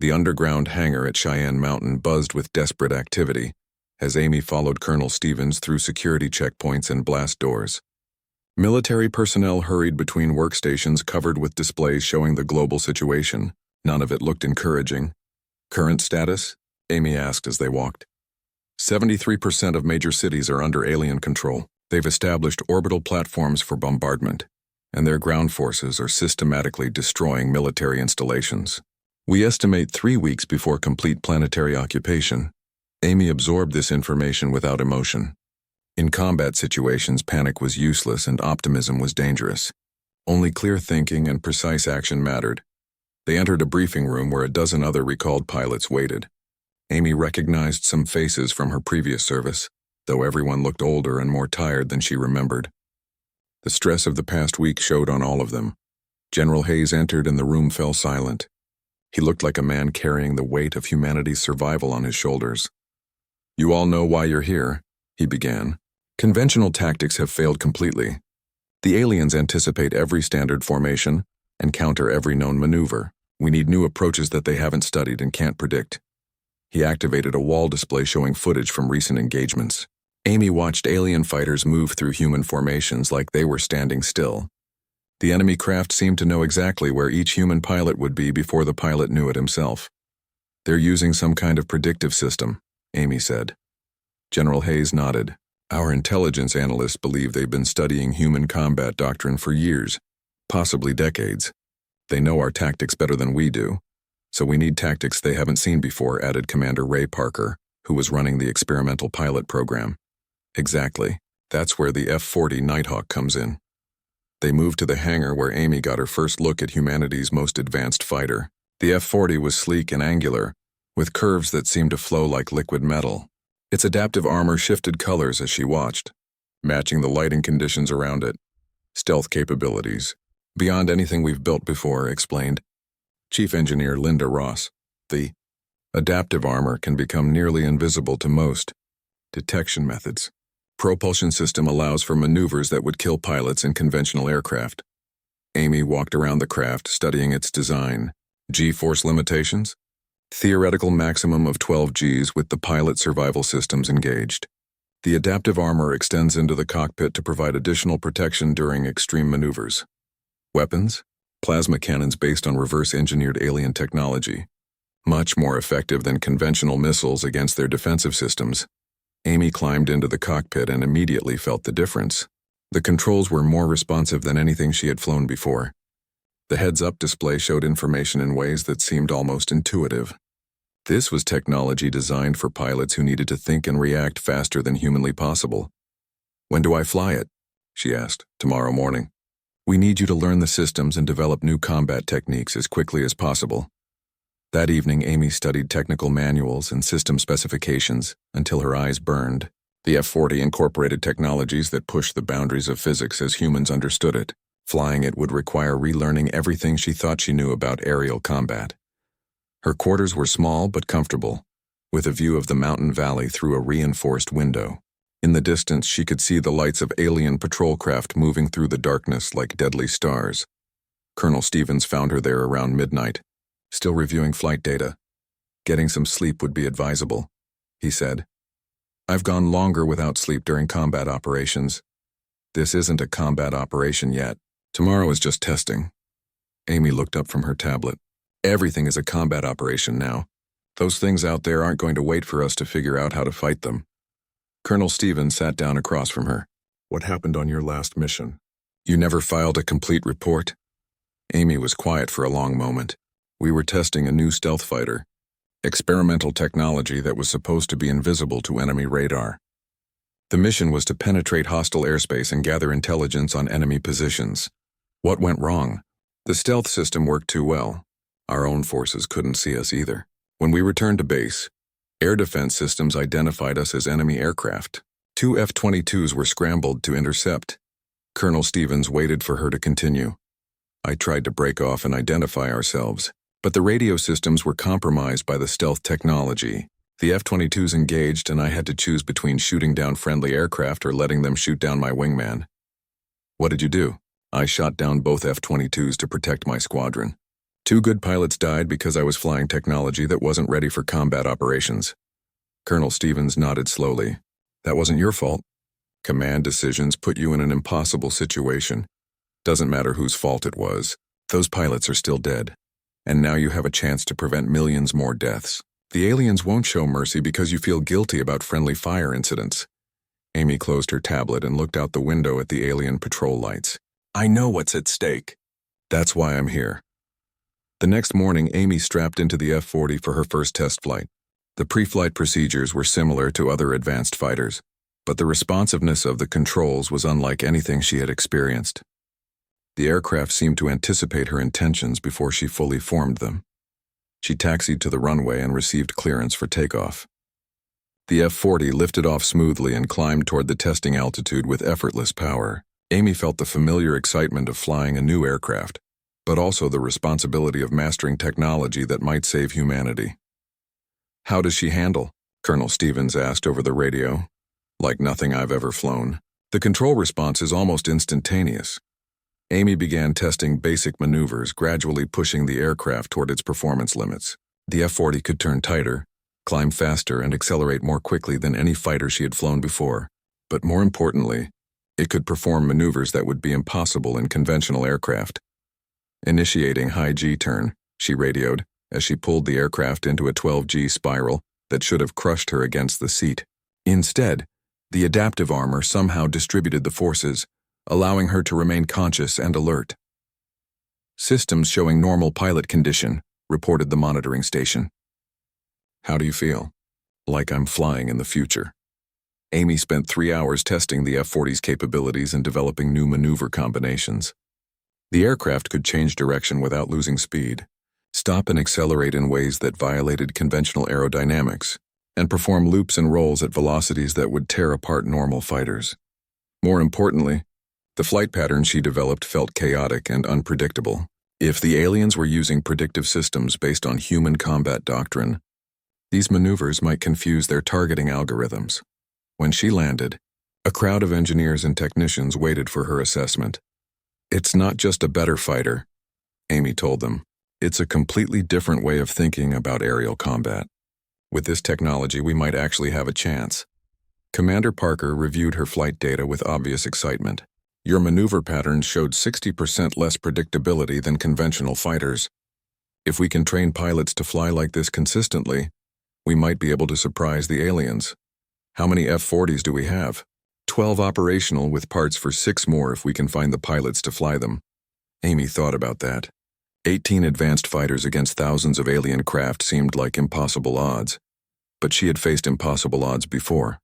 The underground hangar at Cheyenne Mountain buzzed with desperate activity as Amy followed Colonel Stevens through security checkpoints and blast doors. Military personnel hurried between workstations covered with displays showing the global situation. None of it looked encouraging. Current status? Amy asked as they walked. 73% of major cities are under alien control. They've established orbital platforms for bombardment, and their ground forces are systematically destroying military installations. We estimate 3 weeks before complete planetary occupation. Amy absorbed this information without emotion. In combat situations, panic was useless and optimism was dangerous. Only clear thinking and precise action mattered. They entered a briefing room where a dozen other recalled pilots waited. Amy recognized some faces from her previous service, though everyone looked older and more tired than she remembered. The stress of the past week showed on all of them. General Hayes entered and the room fell silent. He looked like a man carrying the weight of humanity's survival on his shoulders. "You all know why you're here," he began. "Conventional tactics have failed completely. The aliens anticipate every standard formation and counter every known maneuver. We need new approaches that they haven't studied and can't predict." He activated a wall display showing footage from recent engagements. Amy watched alien fighters move through human formations like they were standing still. The enemy craft seemed to know exactly where each human pilot would be before the pilot knew it himself. "They're using some kind of predictive system," Amy said. General Hayes nodded. "Our intelligence analysts believe they've been studying human combat doctrine for years, possibly decades. They know our tactics better than we do, so we need tactics they haven't seen before," added Commander Ray Parker, who was running the experimental pilot program. "Exactly. That's where the F-40 Nighthawk comes in." They moved to the hangar where Amy got her first look at humanity's most advanced fighter. The F-40 was sleek and angular, with curves that seemed to flow like liquid metal. Its adaptive armor shifted colors as she watched, matching the lighting conditions around it. "Stealth capabilities. Beyond anything we've built before," explained Chief Engineer Linda Ross. "The adaptive armor can become nearly invisible to most detection methods. Propulsion system allows for maneuvers that would kill pilots in conventional aircraft." Amy walked around the craft, studying its design. G-force limitations? Theoretical maximum of 12 Gs with the pilot survival systems engaged. The adaptive armor extends into the cockpit to provide additional protection during extreme maneuvers. Weapons? Plasma cannons based on reverse-engineered alien technology. Much more effective than conventional missiles against their defensive systems. Amy climbed into the cockpit and immediately felt the difference. The controls were more responsive than anything she had flown before. The heads-up display showed information in ways that seemed almost intuitive. This was technology designed for pilots who needed to think and react faster than humanly possible. "When do I fly it?" she asked. "Tomorrow morning. We need you to learn the systems and develop new combat techniques as quickly as possible." That evening, Amy studied technical manuals and system specifications until her eyes burned. The F-40 incorporated technologies that pushed the boundaries of physics as humans understood it. Flying it would require relearning everything she thought she knew about aerial combat. Her quarters were small but comfortable, with a view of the mountain valley through a reinforced window. In the distance, she could see the lights of alien patrol craft moving through the darkness like deadly stars. Colonel Stevens found her there around midnight, still reviewing flight data. "Getting some sleep would be advisable," he said. "I've gone longer without sleep during combat operations." "This isn't a combat operation yet. Tomorrow is just testing." Amy looked up from her tablet. "Everything is a combat operation now. Those things out there aren't going to wait for us to figure out how to fight them." Colonel Stevens sat down across from her. "What happened on your last mission? You never filed a complete report?" Amy was quiet for a long moment. "We were testing a new stealth fighter. Experimental technology that was supposed to be invisible to enemy radar. The mission was to penetrate hostile airspace and gather intelligence on enemy positions. What went wrong? The stealth system worked too well. Our own forces couldn't see us either. When we returned to base, air defense systems identified us as enemy aircraft. 2 F-22s were scrambled to intercept." Colonel Stevens waited for her to continue. "I tried to break off and identify ourselves, but the radio systems were compromised by the stealth technology. The F-22s engaged and I had to choose between shooting down friendly aircraft or letting them shoot down my wingman." "What did you do?" "I shot down both F-22s to protect my squadron." 2 good pilots died because I was flying technology that wasn't ready for combat operations. Colonel Stevens nodded slowly. That wasn't your fault. Command decisions put you in an impossible situation. Doesn't matter whose fault it was. Those pilots are still dead. And now you have a chance to prevent millions more deaths. The aliens won't show mercy because you feel guilty about friendly fire incidents. Amy closed her tablet and looked out the window at the alien patrol lights. I know what's at stake. That's why I'm here. The next morning, Amy strapped into the F-40 for her first test flight. The pre-flight procedures were similar to other advanced fighters, but the responsiveness of the controls was unlike anything she had experienced. The aircraft seemed to anticipate her intentions before she fully formed them. She taxied to the runway and received clearance for takeoff. The F-40 lifted off smoothly and climbed toward the testing altitude with effortless power. Amy felt the familiar excitement of flying a new aircraft, but also the responsibility of mastering technology that might save humanity. How does she handle? Colonel Stevens asked over the radio. Like nothing I've ever flown. The control response is almost instantaneous. Amy began testing basic maneuvers, gradually pushing the aircraft toward its performance limits. The F-40 could turn tighter, climb faster, and accelerate more quickly than any fighter she had flown before. But more importantly, it could perform maneuvers that would be impossible in conventional aircraft. Initiating high G-turn, she radioed, as she pulled the aircraft into a 12G spiral that should have crushed her against the seat. Instead, the adaptive armor somehow distributed the forces, allowing her to remain conscious and alert. Systems showing normal pilot condition, reported the monitoring station. How do you feel? Like I'm flying in the future. Amy spent 3 hours testing the F-40's capabilities and developing new maneuver combinations. The aircraft could change direction without losing speed, stop and accelerate in ways that violated conventional aerodynamics, and perform loops and rolls at velocities that would tear apart normal fighters. More importantly, the flight pattern she developed felt chaotic and unpredictable. If the aliens were using predictive systems based on human combat doctrine, these maneuvers might confuse their targeting algorithms. When she landed, a crowd of engineers and technicians waited for her assessment. It's not just a better fighter, Amy told them. It's a completely different way of thinking about aerial combat. With this technology, we might actually have a chance. Commander Parker reviewed her flight data with obvious excitement. Your maneuver patterns showed 60% less predictability than conventional fighters. If we can train pilots to fly like this consistently, we might be able to surprise the aliens. How many F-40s do we have? 12 operational with parts for 6 more if we can find the pilots to fly them. Amy thought about that. 18 advanced fighters against thousands of alien craft seemed like impossible odds, but she had faced impossible odds before.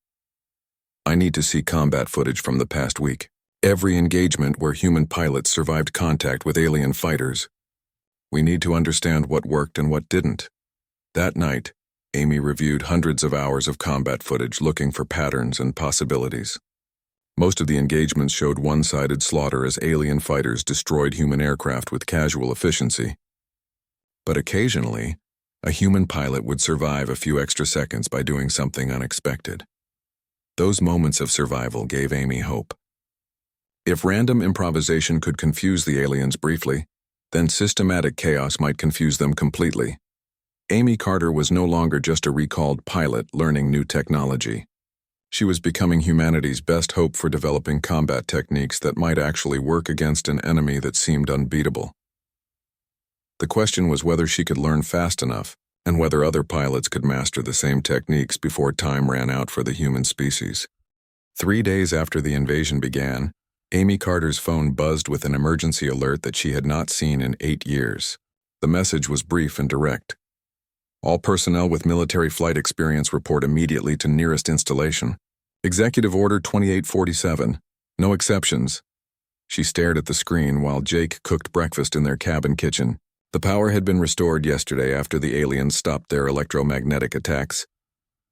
I need to see combat footage from the past week. Every engagement where human pilots survived contact with alien fighters. We need to understand what worked and what didn't. That night, Amy reviewed hundreds of hours of combat footage looking for patterns and possibilities. Most of the engagements showed one-sided slaughter as alien fighters destroyed human aircraft with casual efficiency. But occasionally, a human pilot would survive a few extra seconds by doing something unexpected. Those moments of survival gave Amy hope. If random improvisation could confuse the aliens briefly, then systematic chaos might confuse them completely. Amy Carter was no longer just a recalled pilot learning new technology. She was becoming humanity's best hope for developing combat techniques that might actually work against an enemy that seemed unbeatable. The question was whether she could learn fast enough, and whether other pilots could master the same techniques before time ran out for the human species. 3 days after the invasion began, Amy Carter's phone buzzed with an emergency alert that she had not seen in 8 years. The message was brief and direct. All personnel with military flight experience report immediately to nearest installation. Executive Order 2847. No exceptions. She stared at the screen while Jake cooked breakfast in their cabin kitchen. The power had been restored yesterday after the aliens stopped their electromagnetic attacks,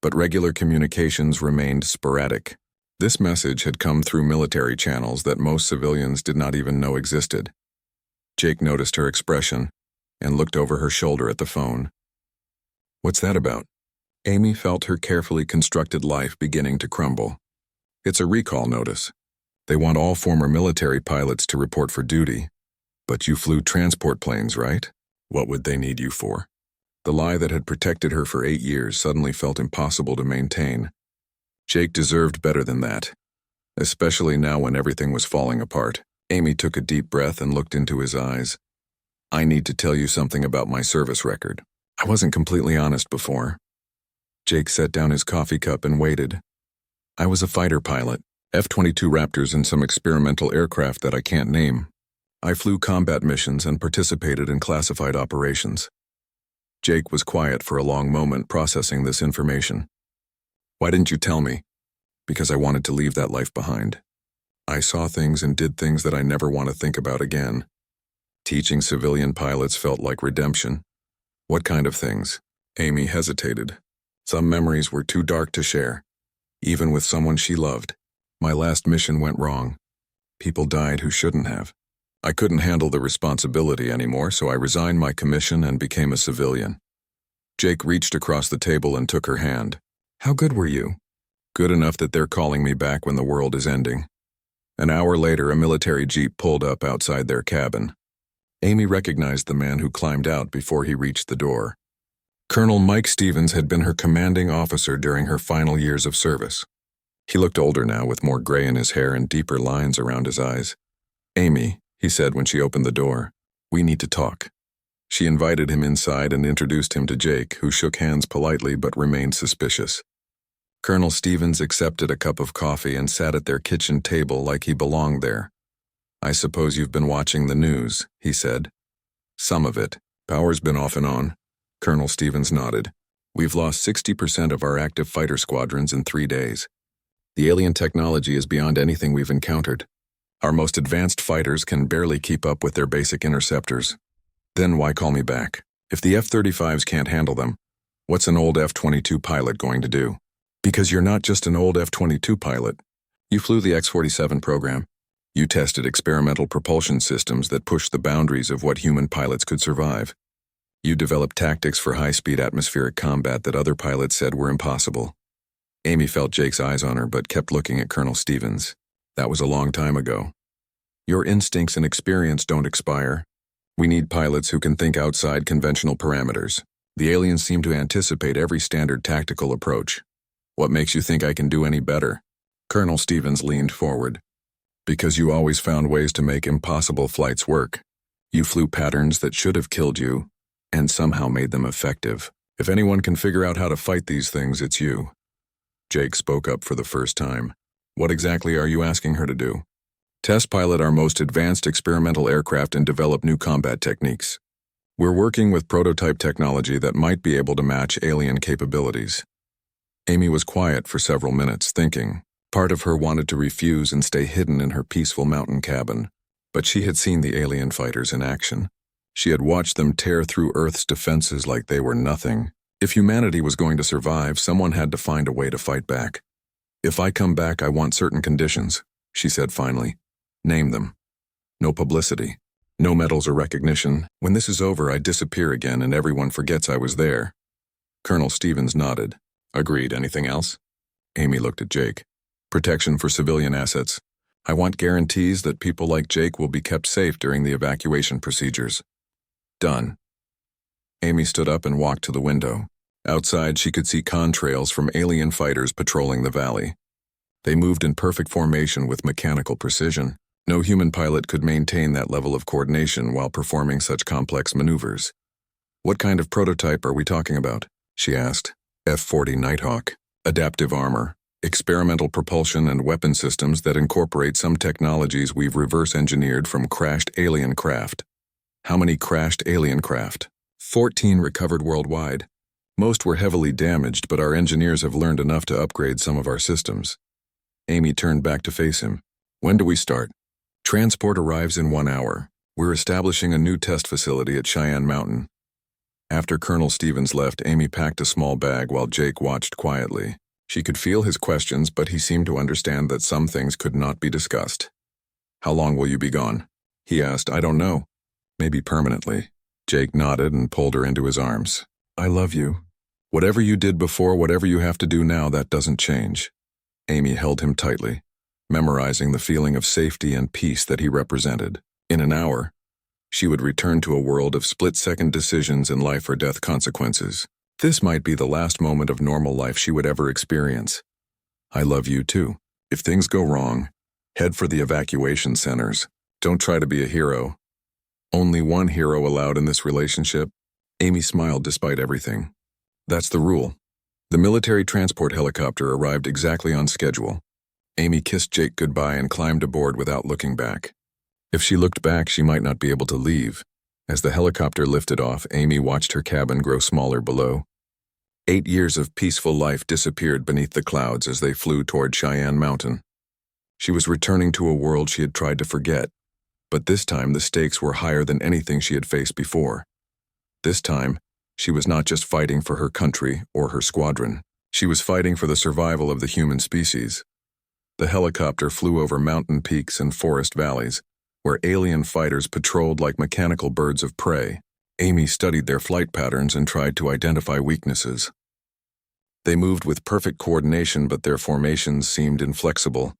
but regular communications remained sporadic. This message had come through military channels that most civilians did not even know existed. Jake noticed her expression and looked over her shoulder at the phone. What's that about? Amy felt her carefully constructed life beginning to crumble. It's a recall notice. They want all former military pilots to report for duty. But you flew transport planes, right? What would they need you for? The lie that had protected her for 8 years suddenly felt impossible to maintain. Jake deserved better than that, especially now when everything was falling apart. Amy took a deep breath and looked into his eyes. I need to tell you something about my service record. I wasn't completely honest before. Jake set down his coffee cup and waited. I was a fighter pilot, F-22 Raptors and some experimental aircraft that I can't name. I flew combat missions and participated in classified operations. Jake was quiet for a long moment, processing this information. Why didn't you tell me? Because I wanted to leave that life behind. I saw things and did things that I never want to think about again. Teaching civilian pilots felt like redemption. What kind of things? Amy hesitated. Some memories were too dark to share, even with someone she loved. My last mission went wrong. People died who shouldn't have. I couldn't handle the responsibility anymore, so I resigned my commission and became a civilian. Jake reached across the table and took her hand. How good were you? Good enough that they're calling me back when the world is ending. An hour later, a military jeep pulled up outside their cabin. Amy recognized the man who climbed out before he reached the door. Colonel Mike Stevens had been her commanding officer during her final years of service. He looked older now, with more gray in his hair and deeper lines around his eyes. Amy, he said when she opened the door, we need to talk. She invited him inside and introduced him to Jake, who shook hands politely but remained suspicious. Colonel Stevens accepted a cup of coffee and sat at their kitchen table like he belonged there. I suppose you've been watching the news, he said. Some of it. Power's been off and on. Colonel Stevens nodded. We've lost 60% of our active fighter squadrons in 3 days. The alien technology is beyond anything we've encountered. Our most advanced fighters can barely keep up with their basic interceptors. Then why call me back? If the F-35s can't handle them, what's an old F-22 pilot going to do? Because you're not just an old F-22 pilot. You flew the X-47 program. You tested experimental propulsion systems that pushed the boundaries of what human pilots could survive. You developed tactics for high-speed atmospheric combat that other pilots said were impossible. Amy felt Jake's eyes on her but kept looking at Colonel Stevens. That was a long time ago. Your instincts and experience don't expire. We need pilots who can think outside conventional parameters. The aliens seem to anticipate every standard tactical approach. What makes you think I can do any better? Colonel Stevens leaned forward. Because you always found ways to make impossible flights work. You flew patterns that should have killed you, and somehow made them effective. If anyone can figure out how to fight these things, it's you. Jake spoke up for the first time. What exactly are you asking her to do? Test pilot our most advanced experimental aircraft and develop new combat techniques. We're working with prototype technology that might be able to match alien capabilities. Amy was quiet for several minutes, thinking. Part of her wanted to refuse and stay hidden in her peaceful mountain cabin, but she had seen the alien fighters in action. She had watched them tear through Earth's defenses like they were nothing. If humanity was going to survive, someone had to find a way to fight back. If I come back, I want certain conditions, she said finally. Name them. No publicity. No medals or recognition. When this is over, I disappear again and everyone forgets I was there. Colonel Stevens nodded. Agreed. Anything else? Amy looked at Jake. Protection for civilian assets. I want guarantees that people like Jake will be kept safe during the evacuation procedures. Done. Amy stood up and walked to the window. Outside, she could see contrails from alien fighters patrolling the valley. They moved in perfect formation with mechanical precision. No human pilot could maintain that level of coordination while performing such complex maneuvers. What kind of prototype are we talking about? She asked. F-40 Nighthawk. Adaptive armor. Experimental propulsion and weapon systems that incorporate some technologies we've reverse-engineered from crashed alien craft. How many crashed alien craft? 14 recovered worldwide. Most were heavily damaged, but our engineers have learned enough to upgrade some of our systems. Amy turned back to face him. When do we start? Transport arrives in 1 hour. We're establishing a new test facility at Cheyenne Mountain. After Colonel Stevens left, Amy packed a small bag while Jake watched quietly. She could feel his questions, but he seemed to understand that some things could not be discussed. How long will you be gone? He asked. I don't know. Maybe permanently. Jake nodded and pulled her into his arms. I love you. Whatever you did before, whatever you have to do now, that doesn't change. Amy held him tightly, memorizing the feeling of safety and peace that he represented. In an hour, She would return to a world of split-second decisions and life-or-death consequences. This might be the last moment of normal life she would ever experience. I love you too. If things go wrong, head for the evacuation centers. Don't try to be a hero. Only one hero allowed in this relationship. Amy smiled despite everything. That's the rule. The military transport helicopter arrived exactly on schedule. Amy kissed Jake goodbye and climbed aboard without looking back. If she looked back, she might not be able to leave. As the helicopter lifted off, Amy watched her cabin grow smaller below. 8 years of peaceful life disappeared beneath the clouds as they flew toward Cheyenne Mountain. She was returning to a world she had tried to forget, but this time the stakes were higher than anything she had faced before. This time, she was not just fighting for her country or her squadron. She was fighting for the survival of the human species. The helicopter flew over mountain peaks and forest valleys, where alien fighters patrolled like mechanical birds of prey. Amy studied their flight patterns and tried to identify weaknesses. They moved with perfect coordination, but their formations seemed inflexible.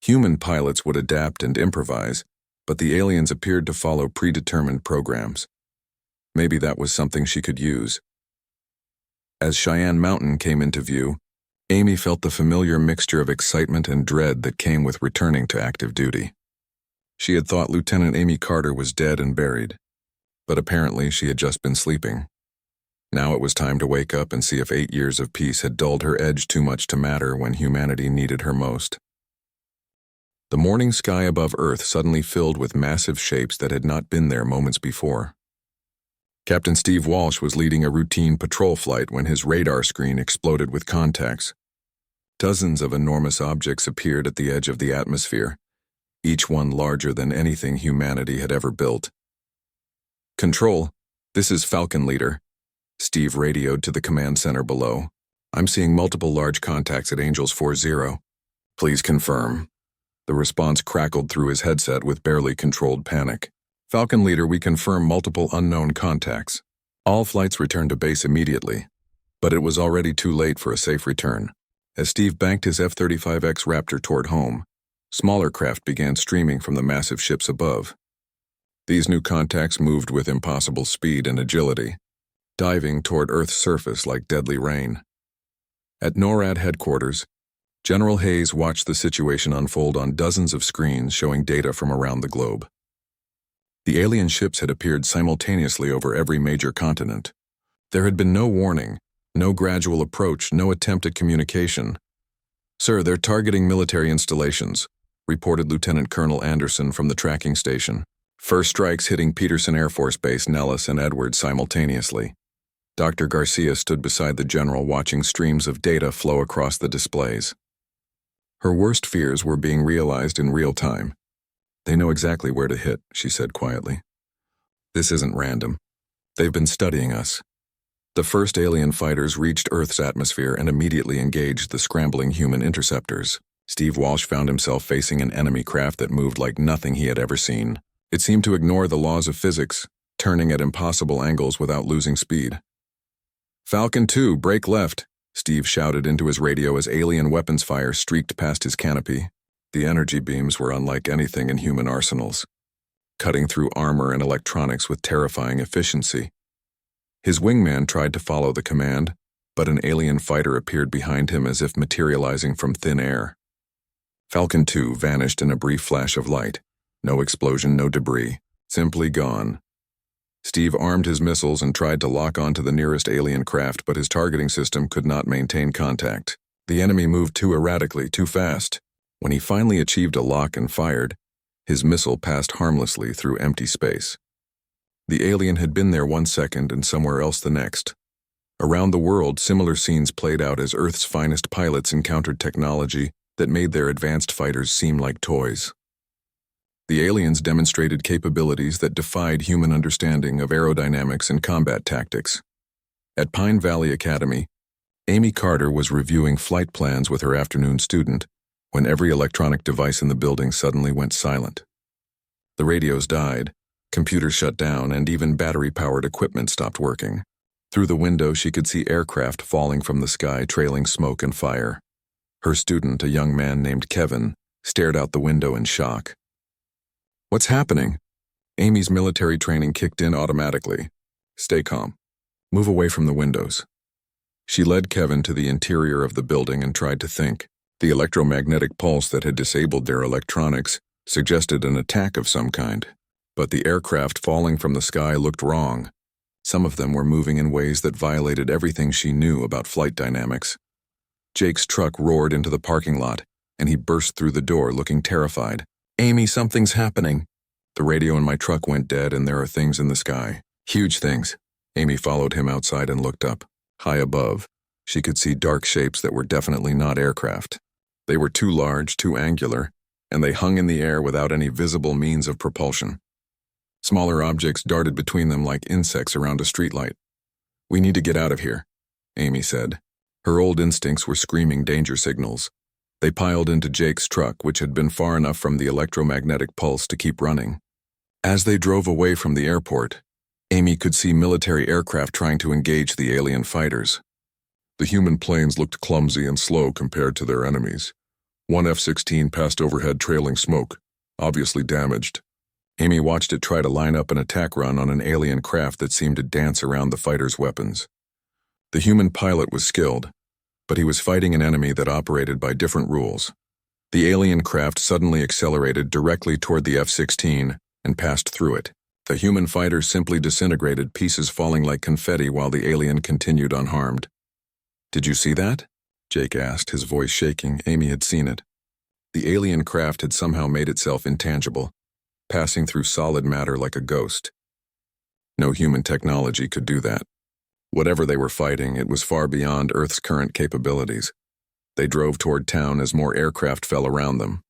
Human pilots would adapt and improvise, but the aliens appeared to follow predetermined programs. Maybe that was something she could use. As Cheyenne Mountain came into view, Amy felt the familiar mixture of excitement and dread that came with returning to active duty. She had thought Lieutenant Amy Carter was dead and buried, but apparently she had just been sleeping. Now it was time to wake up and see if 8 years of peace had dulled her edge too much to matter when humanity needed her most. The morning sky above Earth suddenly filled with massive shapes that had not been there moments before. Captain Steve Walsh was leading a routine patrol flight when his radar screen exploded with contacts. Dozens of enormous objects appeared at the edge of the atmosphere, each one larger than anything humanity had ever built. "Control, this is Falcon Leader," Steve radioed to the command center below. "I'm seeing multiple large contacts at Angels 40. Please confirm." The response crackled through his headset with barely controlled panic. "Falcon Leader, we confirm multiple unknown contacts. All flights return to base immediately." But it was already too late for a safe return. As Steve banked his F-35X Raptor toward home, smaller craft began streaming from the massive ships above. These new contacts moved with impossible speed and agility, diving toward Earth's surface like deadly rain. At NORAD headquarters, General Hayes watched the situation unfold on dozens of screens showing data from around the globe. The alien ships had appeared simultaneously over every major continent. There had been no warning, no gradual approach, no attempt at communication. "Sir, they're targeting military installations," reported Lieutenant Colonel Anderson from the tracking station. "First strikes hitting Peterson Air Force Base, Nellis and Edwards simultaneously." Dr. Garcia stood beside the general watching streams of data flow across the displays. Her worst fears were being realized in real time. "They know exactly where to hit," she said quietly. "This isn't random. They've been studying us." The first alien fighters reached Earth's atmosphere and immediately engaged the scrambling human interceptors. Steve Walsh found himself facing an enemy craft that moved like nothing he had ever seen. It seemed to ignore the laws of physics, turning at impossible angles without losing speed. "Falcon 2, break left," Steve shouted into his radio as alien weapons fire streaked past his canopy. The energy beams were unlike anything in human arsenals, cutting through armor and electronics with terrifying efficiency. His wingman tried to follow the command, but an alien fighter appeared behind him as if materializing from thin air. Falcon 2 vanished in a brief flash of light. No explosion, no debris, simply gone. Steve armed his missiles and tried to lock onto the nearest alien craft, but his targeting system could not maintain contact. The enemy moved too erratically, too fast. When he finally achieved a lock and fired, his missile passed harmlessly through empty space. The alien had been there 1 second and somewhere else the next. Around the world, similar scenes played out as Earth's finest pilots encountered technology that made their advanced fighters seem like toys. The aliens demonstrated capabilities that defied human understanding of aerodynamics and combat tactics. At Pine Valley Academy, Amy Carter was reviewing flight plans with her afternoon student when every electronic device in the building suddenly went silent. The radios died, computers shut down, and even battery-powered equipment stopped working. Through the window, she could see aircraft falling from the sky, trailing smoke and fire. Her student, a young man named Kevin, stared out the window in shock. "What's happening?" Amy's military training kicked in automatically. Stay calm. Move away from the windows. She led Kevin to the interior of the building and tried to think. The electromagnetic pulse that had disabled their electronics suggested an attack of some kind. But the aircraft falling from the sky looked wrong. Some of them were moving in ways that violated everything she knew about flight dynamics. Jake's truck roared into the parking lot, and he burst through the door looking terrified. "Amy, something's happening." "The radio in my truck went dead and there are things in the sky. Huge things." Amy followed him outside and looked up. High above, she could see dark shapes that were definitely not aircraft. They were too large, too angular, and they hung in the air without any visible means of propulsion. Smaller objects darted between them like insects around a streetlight. "We need to get out of here," Amy said. Her old instincts were screaming danger signals. They piled into Jake's truck, which had been far enough from the electromagnetic pulse to keep running. As they drove away from the airport, Amy could see military aircraft trying to engage the alien fighters. The human planes looked clumsy and slow compared to their enemies. One F-16 passed overhead trailing smoke, obviously damaged. Amy watched it try to line up an attack run on an alien craft that seemed to dance around the fighters' weapons. The human pilot was skilled, but he was fighting an enemy that operated by different rules. The alien craft suddenly accelerated directly toward the F-16 and passed through it. The human fighter simply disintegrated, pieces falling like confetti while the alien continued unharmed. "Did you see that?" Jake asked, his voice shaking. Amy had seen it. The alien craft had somehow made itself intangible, passing through solid matter like a ghost. No human technology could do that. Whatever they were fighting, it was far beyond Earth's current capabilities. They drove toward town as more aircraft fell around them.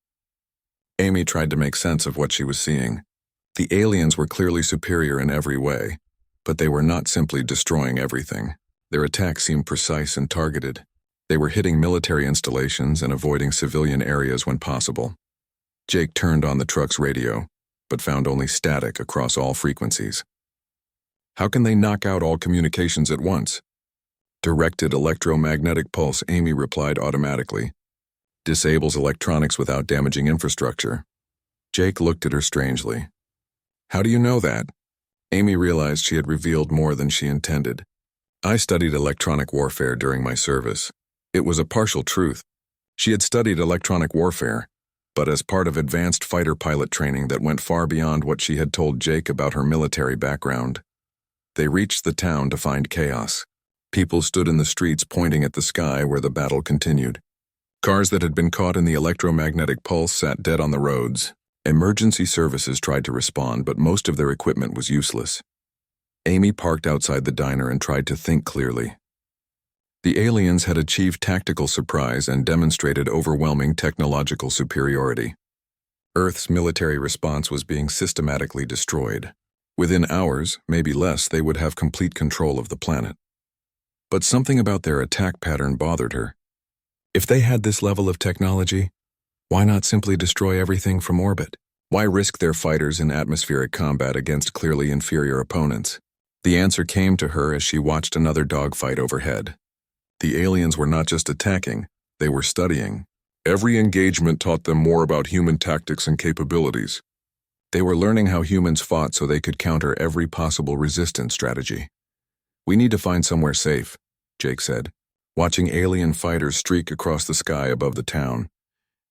Amy tried to make sense of what she was seeing. The aliens were clearly superior in every way, but they were not simply destroying everything. Their attacks seemed precise and targeted. They were hitting military installations and avoiding civilian areas when possible. Jake turned on the truck's radio, but found only static across all frequencies. "How can they knock out all communications at once?" "Directed electromagnetic pulse," Amy replied automatically. "Disables electronics without damaging infrastructure." Jake looked at her strangely. "How do you know that?" Amy realized she had revealed more than she intended. "I studied electronic warfare during my service." It was a partial truth. She had studied electronic warfare, but as part of advanced fighter pilot training that went far beyond what she had told Jake about her military background. They reached the town to find chaos. People stood in the streets pointing at the sky where the battle continued. Cars that had been caught in the electromagnetic pulse sat dead on the roads. Emergency services tried to respond, but most of their equipment was useless. Amy parked outside the diner and tried to think clearly. The aliens had achieved tactical surprise and demonstrated overwhelming technological superiority. Earth's military response was being systematically destroyed. Within hours, maybe less, they would have complete control of the planet. But something about their attack pattern bothered her. If they had this level of technology, why not simply destroy everything from orbit? Why risk their fighters in atmospheric combat against clearly inferior opponents? The answer came to her as she watched another dogfight overhead. The aliens were not just attacking, they were studying. Every engagement taught them more about human tactics and capabilities. They were learning how humans fought so they could counter every possible resistance strategy. "We need to find somewhere safe," Jake said, watching alien fighters streak across the sky above the town.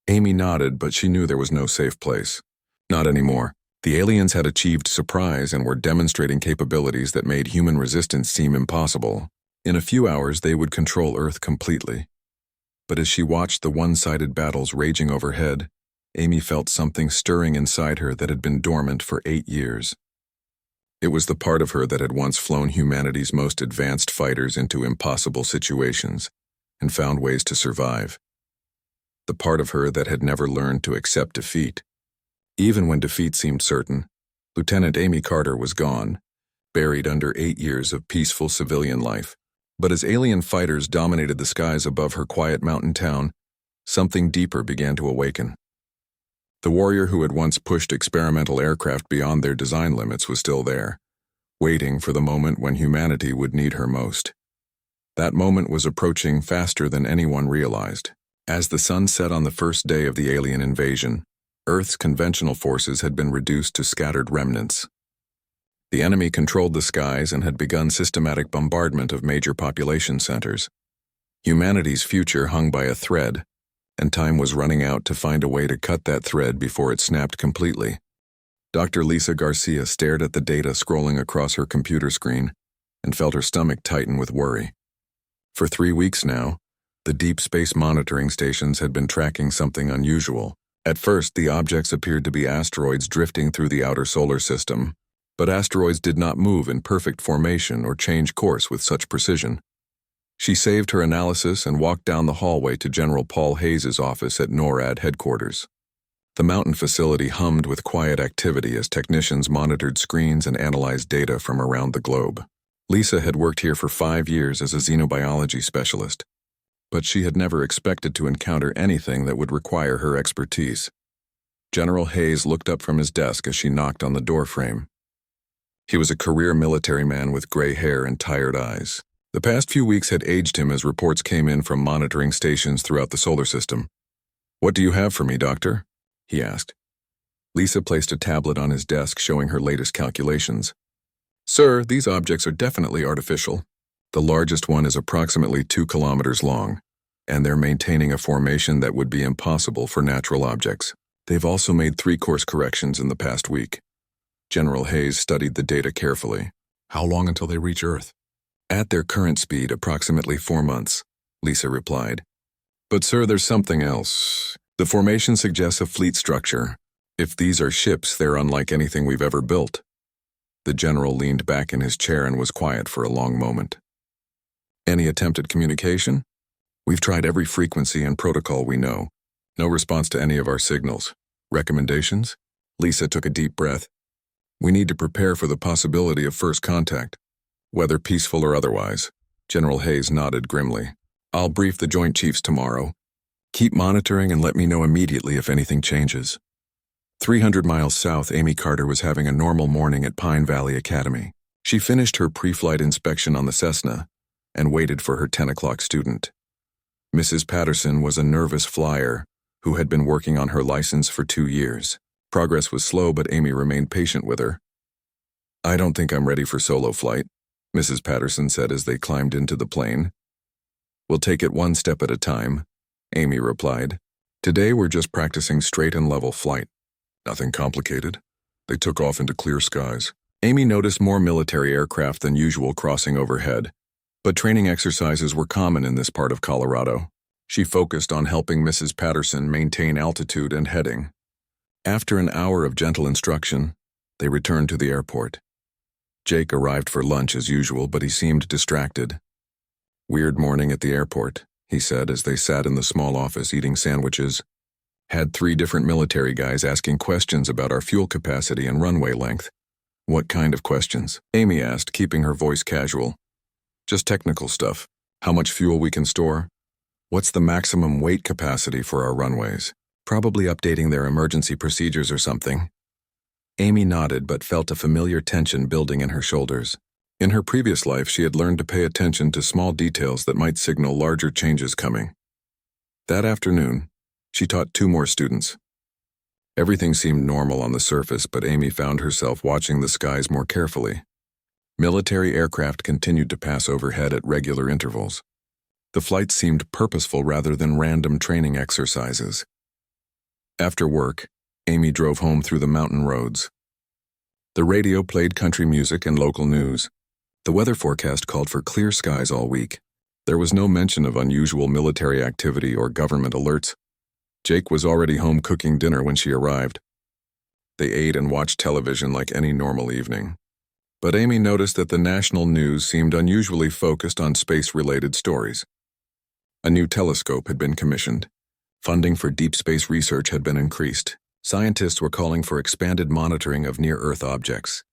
Amy nodded, but she knew there was no safe place. Not anymore. The aliens had achieved surprise and were demonstrating capabilities that made human resistance seem impossible. In a few hours, they would control Earth completely. But as she watched the one-sided battles raging overhead, Amy felt something stirring inside her that had been dormant for 8 years. It was the part of her that had once flown humanity's most advanced fighters into impossible situations and found ways to survive. The part of her that had never learned to accept defeat. Even when defeat seemed certain, Lieutenant Amy Carter was gone, buried under 8 years of peaceful civilian life. But as alien fighters dominated the skies above her quiet mountain town, something deeper began to awaken. The warrior who had once pushed experimental aircraft beyond their design limits was still there, waiting for the moment when humanity would need her most. That moment was approaching faster than anyone realized. As the sun set on the first day of the alien invasion, Earth's conventional forces had been reduced to scattered remnants. The enemy controlled the skies and had begun systematic bombardment of major population centers. Humanity's future hung by a thread, and time was running out to find a way to cut that thread before it snapped completely. Dr. Lisa Garcia stared at the data scrolling across her computer screen and felt her stomach tighten with worry. For 3 weeks now, the deep space monitoring stations had been tracking something unusual. At first, the objects appeared to be asteroids drifting through the outer solar system, but asteroids did not move in perfect formation or change course with such precision. She saved her analysis and walked down the hallway to General Paul Hayes' office at NORAD headquarters. The mountain facility hummed with quiet activity as technicians monitored screens and analyzed data from around the globe. Lisa had worked here for 5 years as a xenobiology specialist, but she had never expected to encounter anything that would require her expertise. General Hayes looked up from his desk as she knocked on the doorframe. He was a career military man with gray hair and tired eyes. The past few weeks had aged him as reports came in from monitoring stations throughout the solar system. "What do you have for me, Doctor?" he asked. Lisa placed a tablet on his desk showing her latest calculations. "Sir, these objects are definitely artificial. The largest one is approximately 2 kilometers long, and they're maintaining a formation that would be impossible for natural objects. They've also made 3 course corrections in the past week." General Hayes studied the data carefully. "How long until they reach Earth?" "At their current speed, approximately 4 months," Lisa replied. "But sir, there's something else. The formation suggests a fleet structure. If these are ships, they're unlike anything we've ever built." The general leaned back in his chair and was quiet for a long moment. "Any attempted communication?" "We've tried every frequency and protocol we know. No response to any of our signals. Recommendations?" Lisa took a deep breath. "We need to prepare for the possibility of first contact, whether peaceful or otherwise." General Hayes nodded grimly. "I'll brief the Joint Chiefs tomorrow. Keep monitoring and let me know immediately if anything changes." 300 miles south, Amy Carter was having a normal morning at Pine Valley Academy. She finished her pre-flight inspection on the Cessna and waited for her 10 o'clock student. Mrs. Patterson was a nervous flyer who had been working on her license for 2 years. Progress was slow, but Amy remained patient with her. "I don't think I'm ready for solo flight," Mrs. Patterson said as they climbed into the plane. "We'll take it one step at a time," Amy replied. "Today we're just practicing straight and level flight. Nothing complicated." They took off into clear skies. Amy noticed more military aircraft than usual crossing overhead, but training exercises were common in this part of Colorado. She focused on helping Mrs. Patterson maintain altitude and heading. After an hour of gentle instruction, they returned to the airport. Jake arrived for lunch as usual, but he seemed distracted. "Weird morning at the airport," he said as they sat in the small office eating sandwiches. "Had 3 different military guys asking questions about our fuel capacity and runway length." "What kind of questions?" Amy asked, keeping her voice casual. "Just technical stuff. How much fuel we can store? What's the maximum weight capacity for our runways? Probably updating their emergency procedures or something." Amy nodded but felt a familiar tension building in her shoulders. In her previous life, she had learned to pay attention to small details that might signal larger changes coming. That afternoon, she taught 2 more students. Everything seemed normal on the surface, but Amy found herself watching the skies more carefully. Military aircraft continued to pass overhead at regular intervals. The flights seemed purposeful rather than random training exercises. After work, Amy drove home through the mountain roads. The radio played country music and local news. The weather forecast called for clear skies all week. There was no mention of unusual military activity or government alerts. Jake was already home cooking dinner when she arrived. They ate and watched television like any normal evening. But Amy noticed that the national news seemed unusually focused on space-related stories. A new telescope had been commissioned. Funding for deep space research had been increased. Scientists were calling for expanded monitoring of near-Earth objects.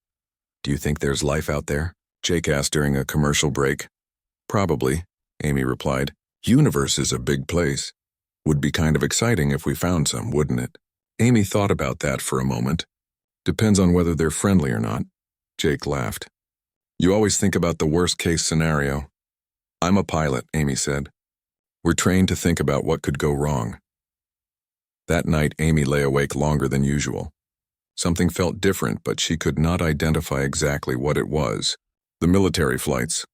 "Do you think there's life out there?" Jake asked during a commercial break. "Probably," Amy replied. "Universe is a big place. Would be kind of exciting if we found some, wouldn't it?" Amy thought about that for a moment. "Depends on whether they're friendly or not." Jake laughed. "You always think about the worst-case scenario." "I'm a pilot," Amy said. "We're trained to think about what could go wrong." That night, Amy lay awake longer than usual. Something felt different, but she could not identify exactly what it was. The military flights,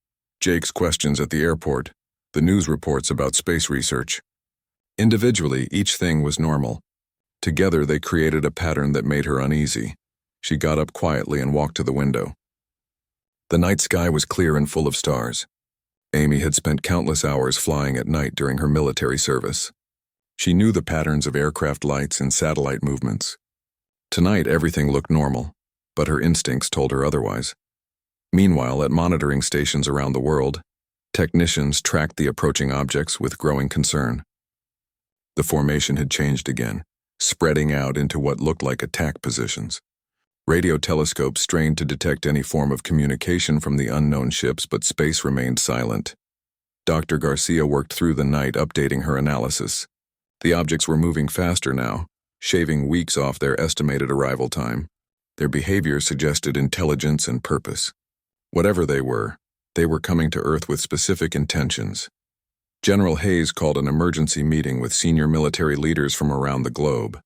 Jake's questions at the airport, the news reports about space research. Individually, each thing was normal. Together, they created a pattern that made her uneasy. She got up quietly and walked to the window. The night sky was clear and full of stars. Amy had spent countless hours flying at night during her military service. She knew the patterns of aircraft lights and satellite movements. Tonight, everything looked normal, but her instincts told her otherwise. Meanwhile, at monitoring stations around the world, technicians tracked the approaching objects with growing concern. The formation had changed again, spreading out into what looked like attack positions. Radio telescopes strained to detect any form of communication from the unknown ships, but space remained silent. Dr. Garcia worked through the night, updating her analysis. The objects were moving faster now, shaving weeks off their estimated arrival time. Their behavior suggested intelligence and purpose. Whatever they were coming to Earth with specific intentions. General Hayes called an emergency meeting with senior military leaders from around the globe.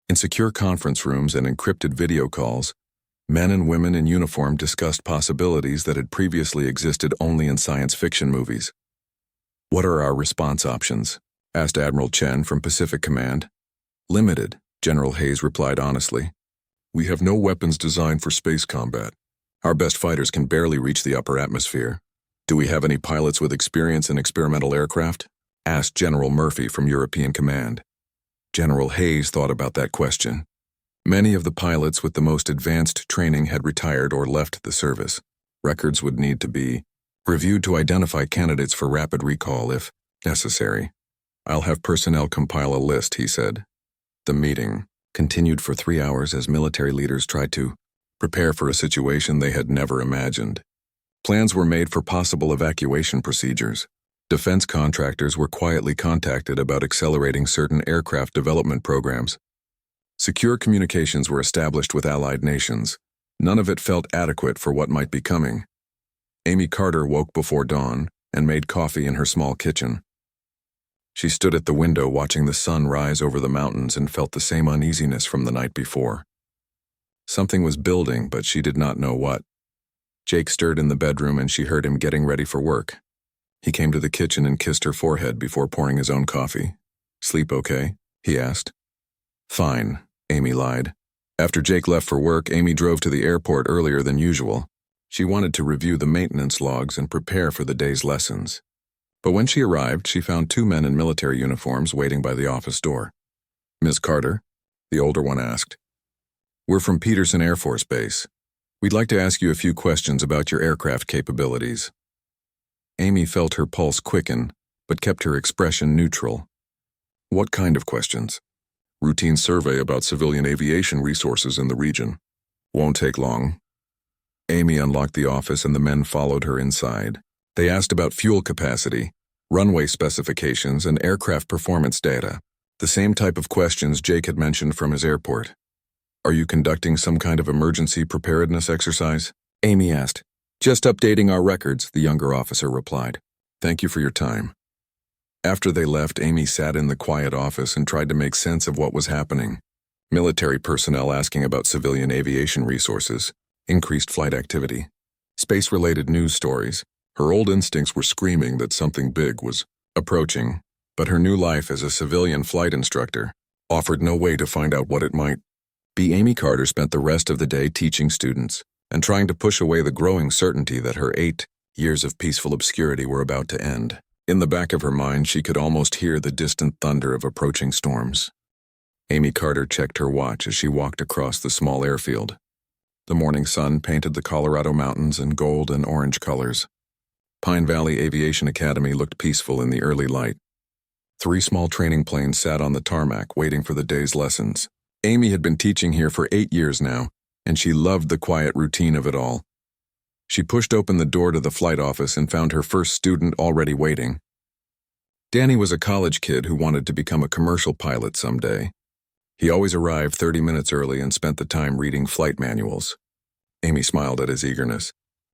In secure conference rooms and encrypted video calls, men and women in uniform discussed possibilities that had previously existed only in science fiction movies. "What are our response options?" asked Admiral Chen from Pacific Command. "Limited," General Hayes replied honestly. "We have no weapons designed for space combat. Our best fighters can barely reach the upper atmosphere. Do we have any pilots with experience in experimental aircraft?" asked General Murphy from European Command. General Hayes thought about that question. Many of the pilots with the most advanced training had retired or left the service. Records would need to be reviewed to identify candidates for rapid recall if necessary. "I'll have personnel compile a list," he said. The meeting continued for 3 hours as military leaders tried to prepare for a situation they had never imagined. Plans were made for possible evacuation procedures. Defense contractors were quietly contacted about accelerating certain aircraft development programs. Secure communications were established with allied nations. None of it felt adequate for what might be coming. Amy Carter woke before dawn and made coffee in her small kitchen. She stood at the window watching the sun rise over the mountains and felt the same uneasiness from the night before. Something was building, but she did not know what. Jake stirred in the bedroom and she heard him getting ready for work. He came to the kitchen and kissed her forehead before pouring his own coffee. "Sleep okay?" he asked. "Fine," Amy lied. After Jake left for work, Amy drove to the airport earlier than usual. She wanted to review the maintenance logs and prepare for the day's lessons. But when she arrived, she found 2 men in military uniforms waiting by the office door. "Ms. Carter?" the older one asked. "We're from Peterson Air Force Base. We'd like to ask you a few questions about your aircraft capabilities." Amy felt her pulse quicken, but kept her expression neutral. "What kind of questions?" "Routine survey about civilian aviation resources in the region. Won't take long." Amy unlocked the office and the men followed her inside. They asked about fuel capacity, runway specifications, and aircraft performance data. The same type of questions Jake had mentioned from his airport. "Are you conducting some kind of emergency preparedness exercise?" Amy asked. "Just updating our records," the younger officer replied. "Thank you for your time." After they left, Amy sat in the quiet office and tried to make sense of what was happening. Military personnel asking about civilian aviation resources, increased flight activity, space-related news stories. Her old instincts were screaming that something big was approaching, but her new life as a civilian flight instructor offered no way to find out what it might be. Amy Carter spent the rest of the day teaching students and trying to push away the growing certainty that her 8 years of peaceful obscurity were about to end. In the back of her mind, she could almost hear the distant thunder of approaching storms. Amy Carter checked her watch as she walked across the small airfield. The morning sun painted the Colorado mountains in gold and orange colors. Pine Valley Aviation Academy looked peaceful in the early light. 3 small training planes sat on the tarmac waiting for the day's lessons. Amy had been teaching here for 8 years now, and she loved the quiet routine of it all. She pushed open the door to the flight office and found her first student already waiting. Danny was a college kid who wanted to become a commercial pilot someday. He always arrived 30 minutes early and spent the time reading flight manuals. Amy smiled at his eagerness.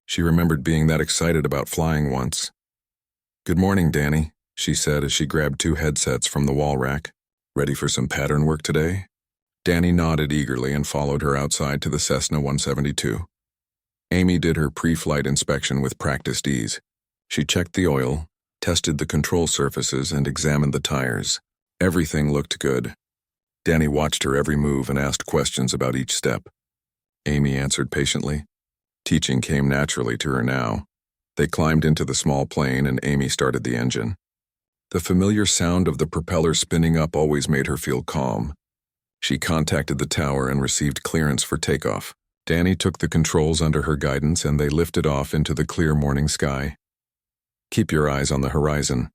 She remembered being that excited about flying once. "Good morning, Danny," she said as she grabbed 2 headsets from the wall rack. Ready for some pattern work today? Danny nodded eagerly and followed her outside to the Cessna 172. Amy did her pre-flight inspection with practiced ease. She checked the oil, tested the control surfaces, and examined the tires. Everything looked good. Danny watched her every move and asked questions about each step. Amy answered patiently. Teaching came naturally to her now. They climbed into the small plane and Amy started the engine. The familiar sound of the propeller spinning up always made her feel calm. She contacted the tower and received clearance for takeoff. Danny took the controls under her guidance and they lifted off into the clear morning sky. Keep your eyes on the horizon,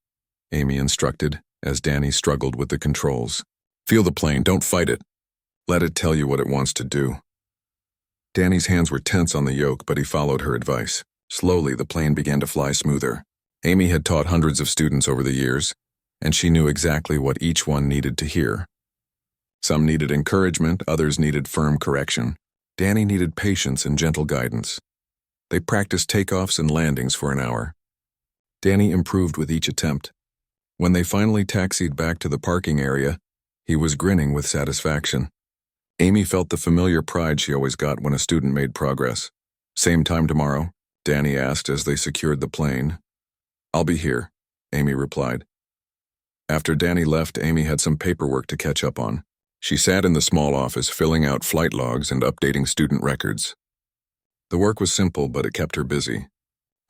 Amy instructed as Danny struggled with the controls. Feel the plane, don't fight it. Let it tell you what it wants to do. Danny's hands were tense on the yoke, but he followed her advice. Slowly, the plane began to fly smoother. Amy had taught hundreds of students over the years, and she knew exactly what each one needed to hear. Some needed encouragement, others needed firm correction. Danny needed patience and gentle guidance. They practiced takeoffs and landings for an hour. Danny improved with each attempt. When they finally taxied back to the parking area, he was grinning with satisfaction. Amy felt the familiar pride she always got when a student made progress. Same time tomorrow? Danny asked as they secured the plane. I'll be here, Amy replied. After Danny left, Amy had some paperwork to catch up on. She sat in the small office filling out flight logs and updating student records. The work was simple, but it kept her busy.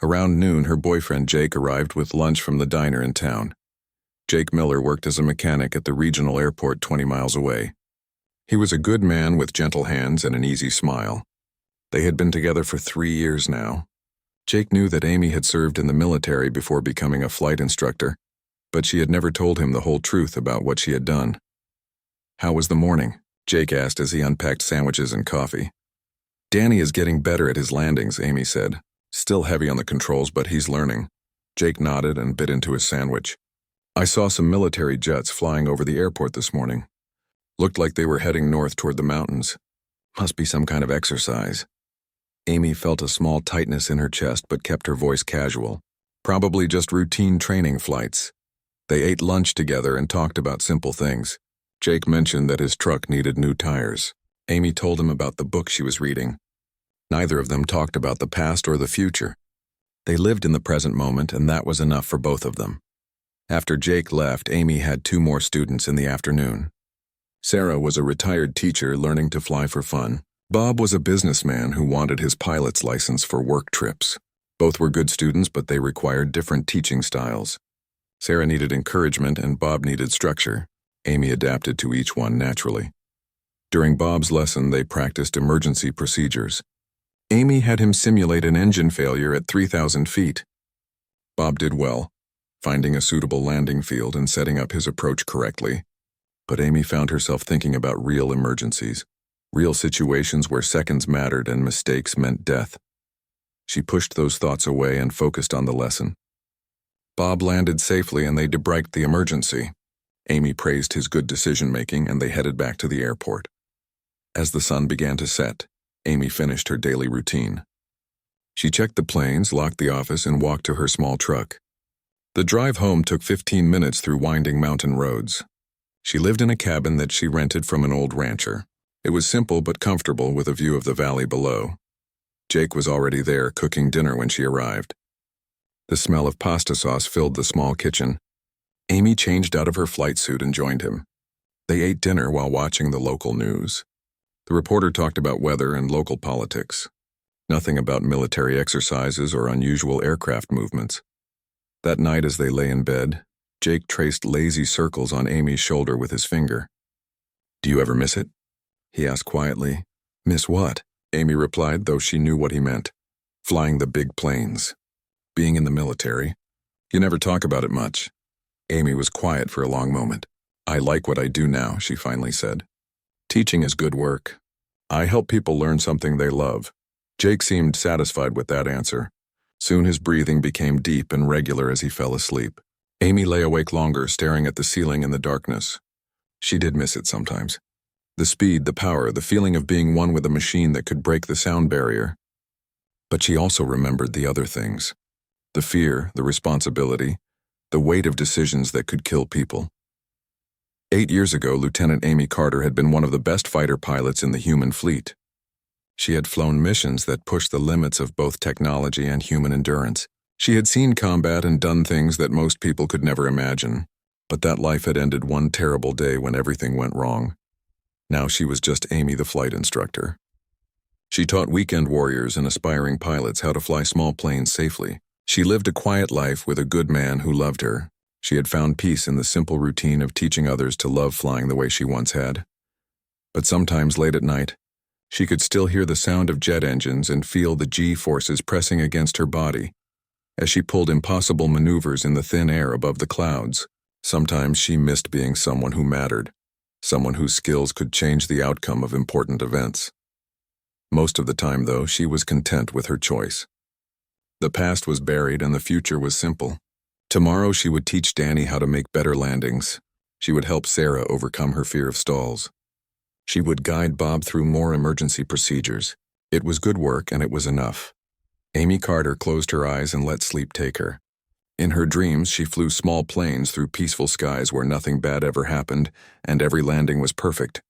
Around noon, her boyfriend Jake arrived with lunch from the diner in town. Jake Miller worked as a mechanic at the regional airport 20 miles away. He was a good man with gentle hands and an easy smile. They had been together for 3 years now. Jake knew that Amy had served in the military before becoming a flight instructor, but she had never told him the whole truth about what she had done. How was the morning? Jake asked as he unpacked sandwiches and coffee. Danny is getting better at his landings, Amy said. Still heavy on the controls, but he's learning. Jake nodded and bit into his sandwich. I saw some military jets flying over the airport this morning. Looked like they were heading north toward the mountains. Must be some kind of exercise. Amy felt a small tightness in her chest but kept her voice casual. Probably just routine training flights. They ate lunch together and talked about simple things. Jake mentioned that his truck needed new tires. Amy told him about the book she was reading. Neither of them talked about the past or the future. They lived in the present moment, and that was enough for both of them. After Jake left, Amy had 2 more students in the afternoon. Sarah was a retired teacher learning to fly for fun. Bob was a businessman who wanted his pilot's license for work trips. Both were good students, but they required different teaching styles. Sarah needed encouragement and Bob needed structure. Amy adapted to each one naturally. During Bob's lesson, they practiced emergency procedures. Amy had him simulate an engine failure at 3,000 feet. Bob did well, finding a suitable landing field and setting up his approach correctly. But Amy found herself thinking about real emergencies. Real situations where seconds mattered and mistakes meant death. She pushed those thoughts away and focused on the lesson. Bob landed safely and they debriefed the emergency. Amy praised his good decision-making and they headed back to the airport. As the sun began to set, Amy finished her daily routine. She checked the planes, locked the office, and walked to her small truck. The drive home took 15 minutes through winding mountain roads. She lived in a cabin that she rented from an old rancher. It was simple but comfortable with a view of the valley below. Jake was already there cooking dinner when she arrived. The smell of pasta sauce filled the small kitchen. Amy changed out of her flight suit and joined him. They ate dinner while watching the local news. The reporter talked about weather and local politics. Nothing about military exercises or unusual aircraft movements. That night as they lay in bed, Jake traced lazy circles on Amy's shoulder with his finger. "Do you ever miss it?" he asked quietly. "Miss what?" Amy replied, though she knew what he meant. "Flying the big planes. Being in the military. You never talk about it much." Amy was quiet for a long moment. "I like what I do now," she finally said. "Teaching is good work. I help people learn something they love." Jake seemed satisfied with that answer. Soon his breathing became deep and regular as he fell asleep. Amy lay awake longer, staring at the ceiling in the darkness. She did miss it sometimes. The speed, the power, the feeling of being one with a machine that could break the sound barrier. But she also remembered the other things. The fear, the responsibility, the weight of decisions that could kill people. 8 years ago, Lieutenant Amy Carter had been one of the best fighter pilots in the human fleet. She had flown missions that pushed the limits of both technology and human endurance. She had seen combat and done things that most people could never imagine. But that life had ended one terrible day when everything went wrong. Now she was just Amy, the flight instructor. She taught weekend warriors and aspiring pilots how to fly small planes safely. She lived a quiet life with a good man who loved her. She had found peace in the simple routine of teaching others to love flying the way she once had. But sometimes late at night, she could still hear the sound of jet engines and feel the G-forces pressing against her body as she pulled impossible maneuvers in the thin air above the clouds. Sometimes she missed being someone who mattered, someone whose skills could change the outcome of important events. Most of the time, though, she was content with her choice. The past was buried and the future was simple. Tomorrow she would teach Danny how to make better landings. She would help Sarah overcome her fear of stalls. She would guide Bob through more emergency procedures. It was good work and it was enough. Amy Carter closed her eyes and let sleep take her. In her dreams, she flew small planes through peaceful skies where nothing bad ever happened and every landing was perfect.